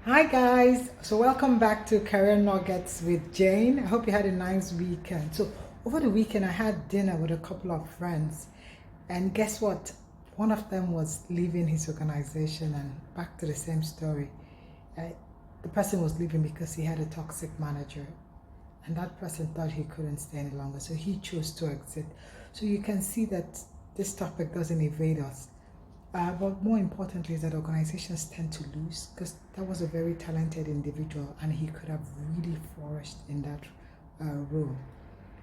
Hi guys, so welcome back to Career Nuggets with Jane. I hope you had a nice weekend. So over the weekend I had dinner with a couple of friends, and guess what? One of them was leaving his organization, and back to the same story. Uh, the person was leaving because he had a toxic manager, and that person thought he couldn't stay any longer, so he chose to exit. So you can see that this topic doesn't evade us. But more importantly is that organizations tend to lose because that was a very talented individual and he could have really flourished in that role.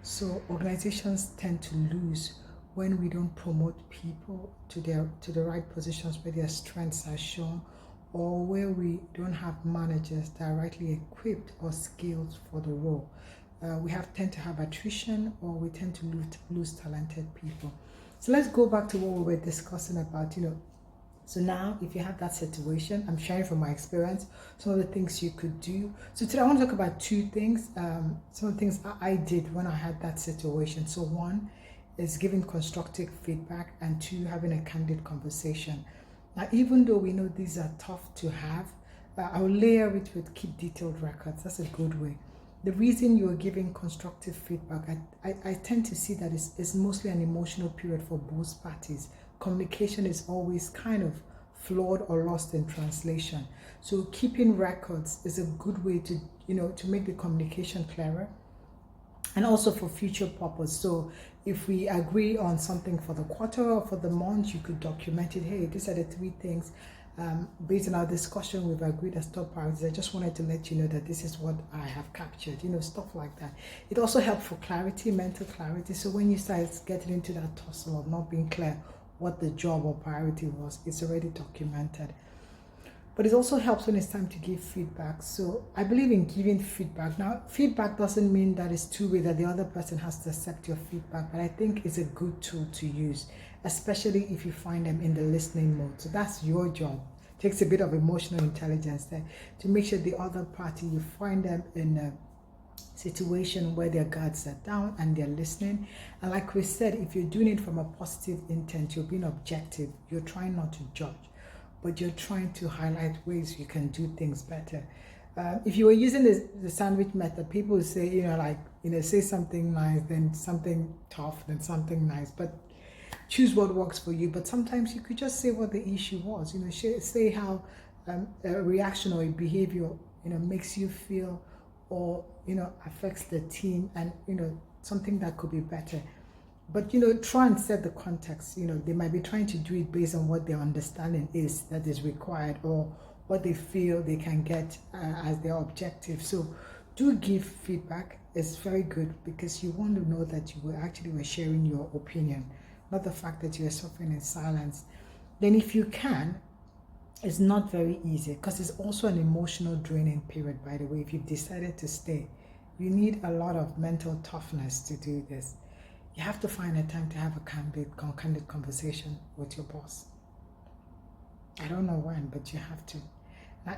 So organizations tend to lose when we don't promote people to the right positions where their strengths are shown, or where we don't have managers that are rightly equipped or skilled for the role. We tend to have attrition, or we tend to lose talented people. So let's go back to what we were discussing about. So now if you have that situation, I'm sharing from my experience some of the things you could do. So today I want to talk about two things, some of the things I did when I had that situation. So one is giving constructive feedback, and two, having a candid conversation. Now, even though we know these are tough to have, I'll layer it with keep detailed records. That's a good way. The reason you're giving constructive feedback, I tend to see that it's mostly an emotional period for both parties. Communication is always kind of flawed or lost in translation. So keeping records is a good way to make the communication clearer, and also for future purpose. So if we agree on something for the quarter or for the month, you could document it. Hey, these are the three things based on our discussion we've agreed as top priorities. I just wanted to let you know that this is what I have captured, stuff like that. It also helps for clarity, mental clarity. So when you start getting into that tussle of not being clear what the job or priority was, it's already documented. But it also helps when it's time to give feedback. So I believe in giving feedback. Now, feedback doesn't mean that it's two-way, that the other person has to accept your feedback, but I think it's a good tool to use, especially if you find them in the listening mode. So that's your job. It takes a bit of emotional intelligence there to make sure the other party, you find them in a situation where their guards are down and they're listening. And like we said, if you're doing it from a positive intent, you're being objective, you're trying not to judge, but you're trying to highlight ways you can do things better. If you were using the sandwich method, people would say, say something nice, then something tough, then something nice, but choose what works for you. But sometimes you could just say what the issue was, say how a reaction or a behavior, makes you feel, or, affects the team, and, something that could be better. But, try and set the context. They might be trying to do it based on what their understanding is that is required, or what they feel they can get as their objective. So do give feedback. It's very good because you want to know that you were sharing your opinion, not the fact that you are suffering in silence. Then if you can, it's not very easy because it's also an emotional draining period, by the way. If you've decided to stay, you need a lot of mental toughness to do this. You have to find a time to have a candid conversation with your boss. I don't know when, but you have to.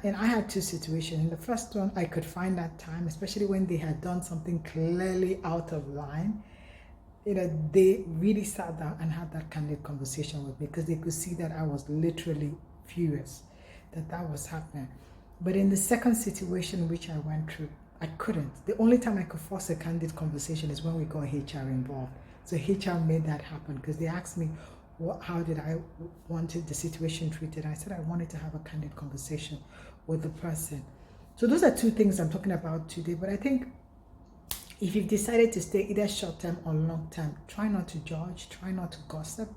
And I had two situations. In the first one, I could find that time, especially when they had done something clearly out of line. They really sat down and had that candid conversation with me because they could see that I was literally furious that was happening. But in the second situation which I went through, I couldn't. The only time I could force a candid conversation is when we got HR involved. So HR made that happen because they asked me how did I wanted the situation treated. I said I wanted to have a candid conversation with the person. So those are two things I'm talking about today. But I think if you've decided to stay either short term or long term, try not to judge, try not to gossip.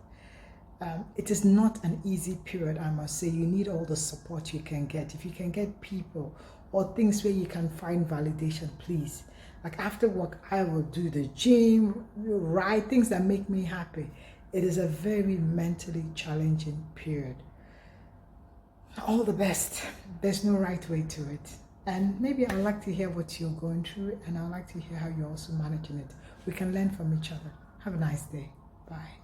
It is not an easy period, I must say. You need all the support you can get. If you can get people or things where you can find validation, please. Like after work, I will do the gym, write things that make me happy. It is a very mentally challenging period. All the best. There's no right way to it. And maybe I'd like to hear what you're going through, and I'd like to hear how you're also managing it. We can learn from each other. Have a nice day. Bye.